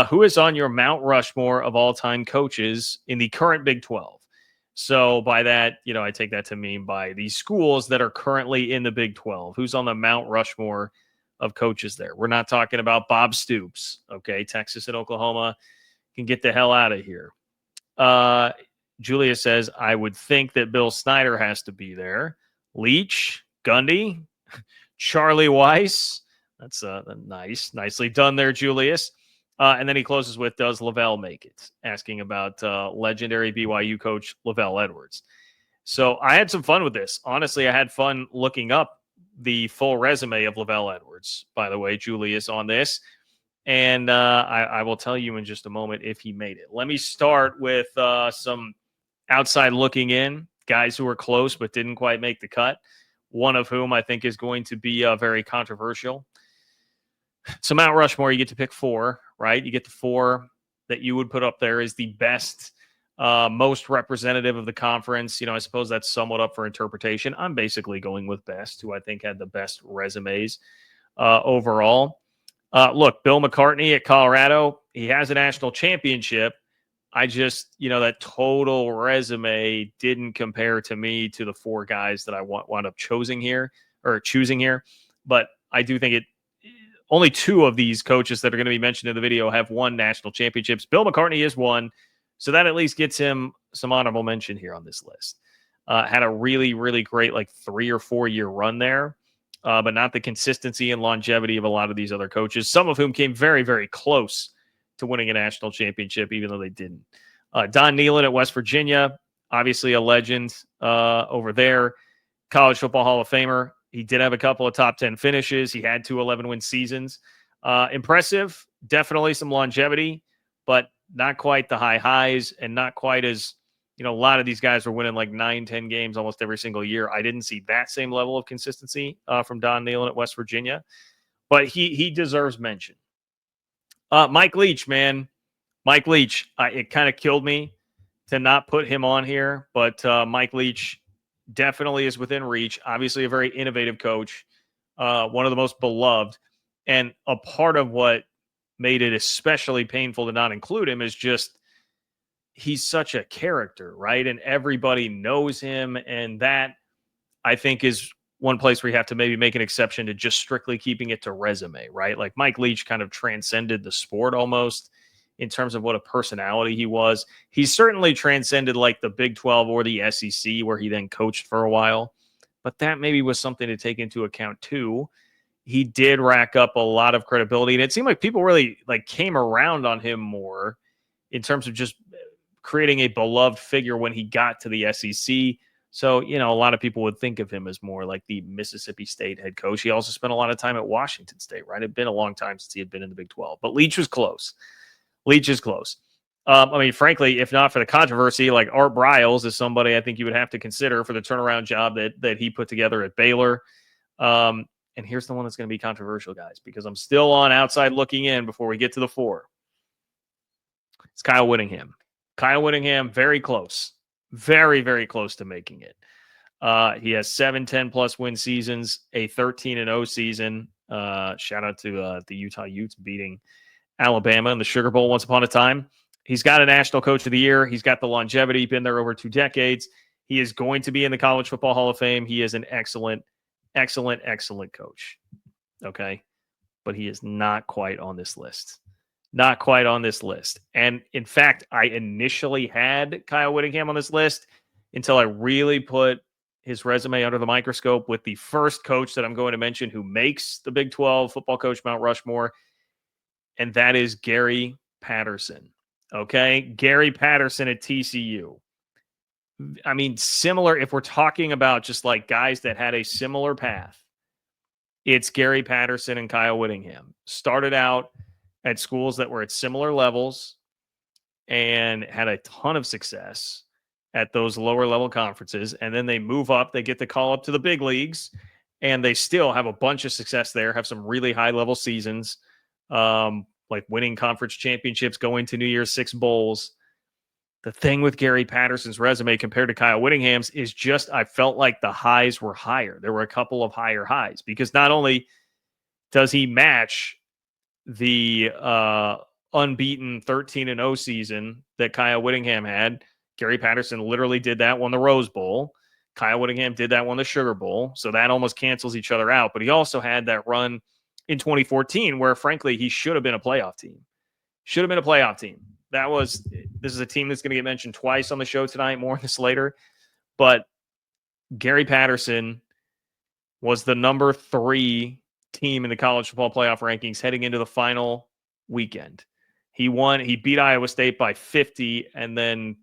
Who is on your Mount Rushmore of all-time coaches in the current Big 12? So by that, I take that to mean by the schools that are currently in the Big 12. Who's on the Mount Rushmore of coaches there? We're not talking about Bob Stoops. Okay, Texas and Oklahoma can get the hell out of here. Julia says, I would think that Bill Snyder has to be there. Leach, Gundy, Charlie Weiss. That's nicely done there, Julius. And then he closes with, does Lavell make it? Asking about legendary BYU coach Lavell Edwards. So I had some fun with this. Honestly, I had fun looking up the full resume of Lavell Edwards, by the way, Julius, on this. And I will tell you in just a moment if he made it. Let me start with some outside looking in, guys who were close but didn't quite make the cut, one of whom I think is going to be very controversial. So Mount Rushmore, you get to pick 4, right? You get the 4 that you would put up there as the best, most representative of the conference. I suppose that's somewhat up for interpretation. I'm basically going with best, who I think had the best resumes overall. Look, Bill McCartney at Colorado, he has a national championship. I just, that total resume didn't compare to me to the 4 guys that I wound up choosing here. But I do think only 2 of these coaches that are going to be mentioned in the video have won national championships. Bill McCartney is one, so that at least gets him some honorable mention here on this list. Had a really, really great 3 or 4 year run there. But not the consistency and longevity of a lot of these other coaches, some of whom came very, very close to winning a national championship, even though they didn't. Don Nehlen at West Virginia, obviously a legend over there. College Football Hall of Famer. He did have a couple of top 10 finishes. He had 2 11-win seasons. Impressive, definitely some longevity, but not quite the high highs and not quite as, a lot of these guys were winning 9-10 games almost every single year. I didn't see that same level of consistency from Don Nehlen at West Virginia, but he deserves mention. Mike Leach, man. Mike Leach, it kind of killed me to not put him on here, but Mike Leach definitely is within reach. Obviously a very innovative coach, one of the most beloved. And a part of what made it especially painful to not include him is just he's such a character, right? And everybody knows him. And that, I think, is one place where you have to maybe make an exception to just strictly keeping it to resume, right? Like Mike Leach kind of transcended the sport almost in terms of what a personality he was. He certainly transcended the Big 12 or the SEC, where he then coached for a while. But that maybe was something to take into account too. He did rack up a lot of credibility, and it seemed like people really came around on him more in terms of just creating a beloved figure when he got to the SEC. So, a lot of people would think of him as more like the Mississippi State head coach. He also spent a lot of time at Washington State, right? It had been a long time since he had been in the Big 12. But Leach was close. Leach is close. Frankly, if not for the controversy, Art Briles is somebody I think you would have to consider for the turnaround job that he put together at Baylor. And here's the one that's going to be controversial, guys, because I'm still on outside looking in before we get to the 4. It's Kyle Whittingham. Kyle Whittingham, very close. Very, very close to making it. He has 7 10-plus win seasons, a 13-0 season. Shout out to the Utah Utes beating Alabama in the Sugar Bowl once upon a time. He's got a National Coach of the Year. He's got the longevity, been there over 2 decades. He is going to be in the College Football Hall of Fame. He is an excellent, excellent, excellent coach. Okay? But he is not quite on this list. Not quite on this list. And in fact, I initially had Kyle Whittingham on this list until I really put his resume under the microscope with the first coach that I'm going to mention who makes the Big 12 football coach Mount Rushmore, and that is Gary Patterson. Okay? Gary Patterson at TCU. Similar, if we're talking about just guys that had a similar path, it's Gary Patterson and Kyle Whittingham. Started out at schools that were at similar levels and had a ton of success at those lower level conferences. And then they move up, they get the call up to the big leagues, and they still have a bunch of success there, have some really high level seasons, winning conference championships, going to New Year's Six bowls. The thing with Gary Patterson's resume compared to Kyle Whittingham's is just, I felt like the highs were higher. There were a couple of higher highs because not only does he match the unbeaten 13-0 season that Kyle Whittingham had. Gary Patterson literally did that, won the Rose Bowl. Kyle Whittingham did that, won the Sugar Bowl. So that almost cancels each other out. But he also had that run in 2014 where, frankly, he should have been a playoff team. Should have been a playoff team. This is a team that's going to get mentioned twice on the show tonight, more on this later. But Gary Patterson was the number 3 team in the college football playoff rankings heading into the final weekend. He beat Iowa State by 50 and then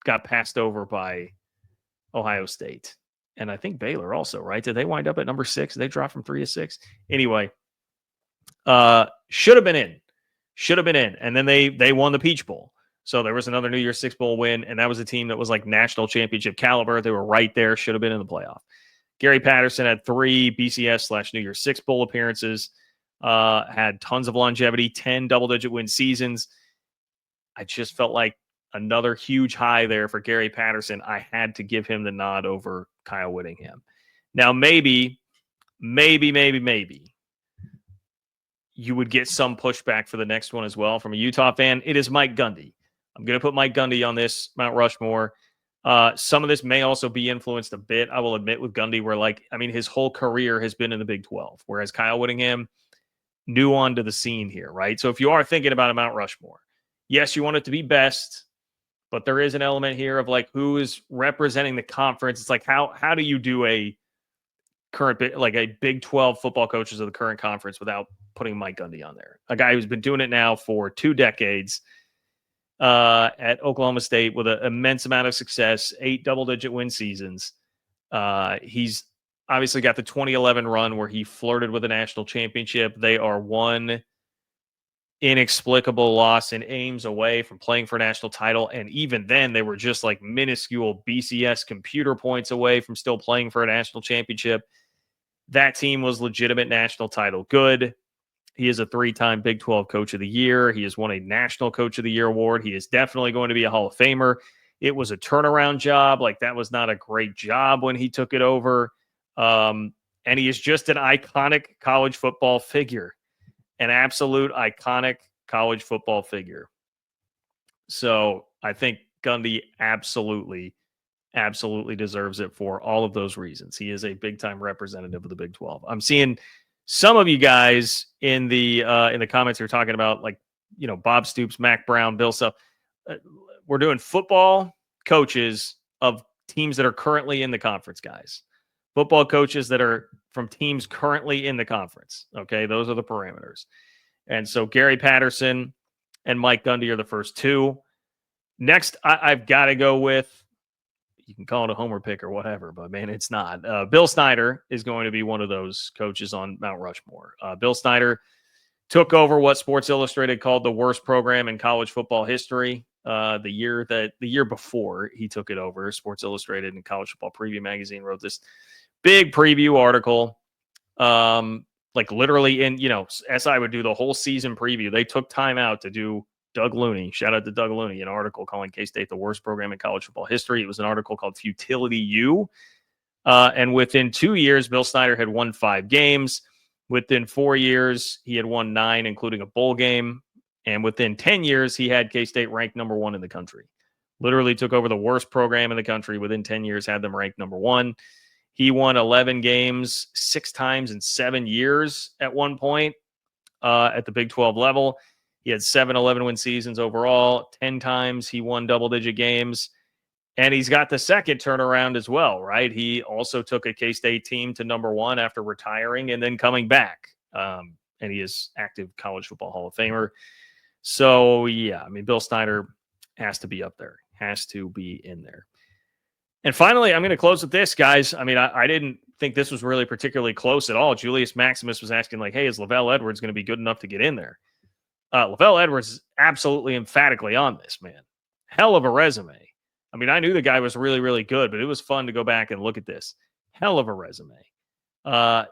got passed over by Ohio State. And I think Baylor also, right? Did they wind up at number 6? They dropped from 3 to 6. Anyway, should have been in. And then they won the Peach Bowl. So there was another New Year's Six Bowl win, and that was a team that was like national championship caliber. They were right there, should have been in the playoff. Gary Patterson had 3 BCS/New Year's Six Bowl appearances, had tons of longevity, 10 double-digit win seasons. I just felt like another huge high there for Gary Patterson. I had to give him the nod over Kyle Whittingham. Now, maybe you would get some pushback for the next one as well from a Utah fan. It is Mike Gundy. I'm going to put Mike Gundy on this Mount Rushmore. Some of this may also be influenced a bit, I will admit, with Gundy, where his whole career has been in the Big 12, whereas Kyle Whittingham, new onto the scene here, right? So if you are thinking about a Mount Rushmore, yes, you want it to be best, but there is an element here of like who is representing the conference. It's like how do you do a Big 12 football coaches of the current conference without putting Mike Gundy on there? A guy who's been doing it now for 2 decades at Oklahoma State with an immense amount of success, 8 double-digit win seasons. He's obviously got the 2011 run where he flirted with a national championship. They are one inexplicable loss in Ames away from playing for a national title. And even then, they were just like minuscule BCS computer points away from still playing for a national championship. That team was legitimate national title good. He is a 3-time Big 12 Coach of the Year. He has won a National Coach of the Year award. He is definitely going to be a Hall of Famer. It was a turnaround job. Like, that was not a great job when he took it over. And he is just an iconic college football figure. An absolute iconic college football figure. So I think Gundy absolutely deserves it for all of those reasons. He is a big-time representative of the Big 12. I'm seeing some of you guys in the comments are talking about, like, Bob Stoops, Mac Brown, Bill Self. We're doing football coaches of teams that are currently in the conference, guys. Football coaches that are from teams currently in the conference. Okay, those are the parameters. And so Gary Patterson and Mike Gundy are the first 2. Next, I've got to go with, you can call it a homer pick or whatever, but man, it's not. Bill Snyder is going to be one of those coaches on Mount Rushmore. Bill Snyder took over what Sports Illustrated called the worst program in college football history. The year before he took it over, Sports Illustrated and College Football Preview magazine wrote this big preview article. Like literally SI would do the whole season preview. They took time out to do Doug Looney. Shout out to Doug Looney, an article calling K-State the worst program in college football history. It was an article called Futility U. And within 2 years, Bill Snyder had won 5 games. Within 4 years, he had won 9, including a bowl game. And within 10 years, he had K-State ranked number 1 in the country. Literally took over the worst program in the country. Within 10 years, had them ranked number 1. He won 11 games 6 times in 7 years at one point at the Big 12 level. He had 7 11-win seasons overall. 10 times he won double-digit games. And he's got the second turnaround as well, right? He also took a K-State team to number 1 after retiring and then coming back. And he is active College Football Hall of Famer. So, yeah, Bill Snyder has to be up there. Has to be in there. And finally, I'm going to close with this, guys. I didn't think this was really particularly close at all. Julius Maximus was asking, like, hey, is Lavell Edwards going to be good enough to get in there? Lavell Edwards is absolutely emphatically on this, man. Hell of a resume. I knew the guy was really, really good, but it was fun to go back and look at this. Hell of a resume.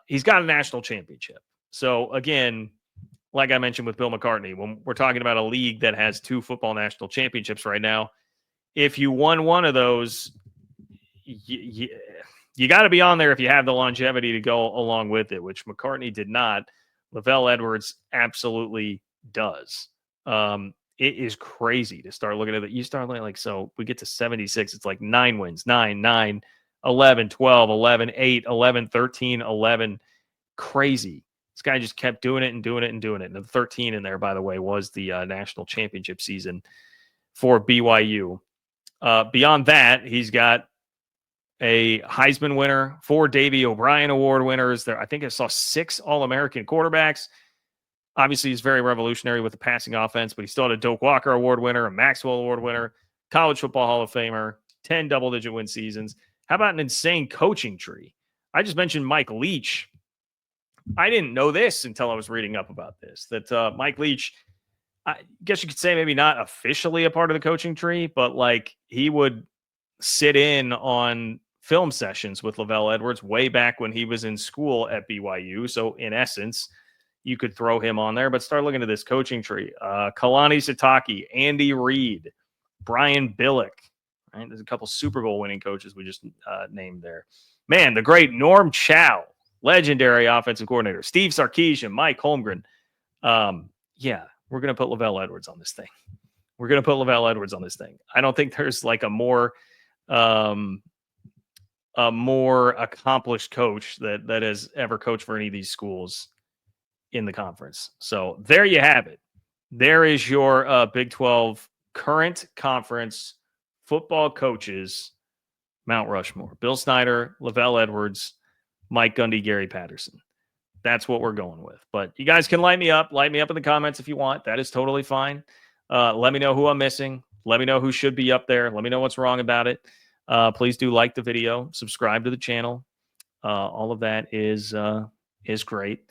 He's got a national championship. So, again, like I mentioned with Bill McCartney, when we're talking about a league that has 2 football national championships right now, if you won one of those, you got to be on there if you have the longevity to go along with it, which McCartney did not. Lavell Edwards absolutely does. It is crazy to start looking at it. You start looking like, so we get to 76. It's like 9 wins, 9, 9, 11, 12, 11, 8, 11, 13, 11. Crazy. This guy just kept doing it and doing it and doing it. And the 13 in there, by the way, was the national championship season for BYU. Beyond that, he's got a Heisman winner, 4 Davey O'Brien Award winners. There, I think I saw 6 All-American quarterbacks. Obviously, he's very revolutionary with the passing offense, but he still had a Doak Walker Award winner, a Maxwell Award winner, College Football Hall of Famer, 10 double-digit win seasons. How about an insane coaching tree? I just mentioned Mike Leach. I didn't know this until I was reading up about this, that Mike Leach, I guess you could say maybe not officially a part of the coaching tree, but like he would sit in on film sessions with Lavell Edwards way back when he was in school at BYU. So in essence, you could throw him on there, but start looking at this coaching tree. Kalani Sitake, Andy Reid, Brian Billick. Right? There's a couple Super Bowl winning coaches we just named there. Man, the great Norm Chow, legendary offensive coordinator. Steve Sarkisian, Mike Holmgren. Yeah, we're going to put Lavell Edwards on this thing. We're going to put Lavell Edwards on this thing. I don't think there's like a more accomplished coach that has ever coached for any of these schools in the conference. So there you have it. There is your Big 12 current conference football coaches, Mount Rushmore. Bill Snyder, Lavell Edwards, Mike Gundy, Gary Patterson. That's what we're going with. But you guys can light me up in the comments if you want. That is totally fine. Let me know who I'm missing. Let me know who should be up there. Let me know what's wrong about it. Please do like the video, subscribe to the channel. All of that is great.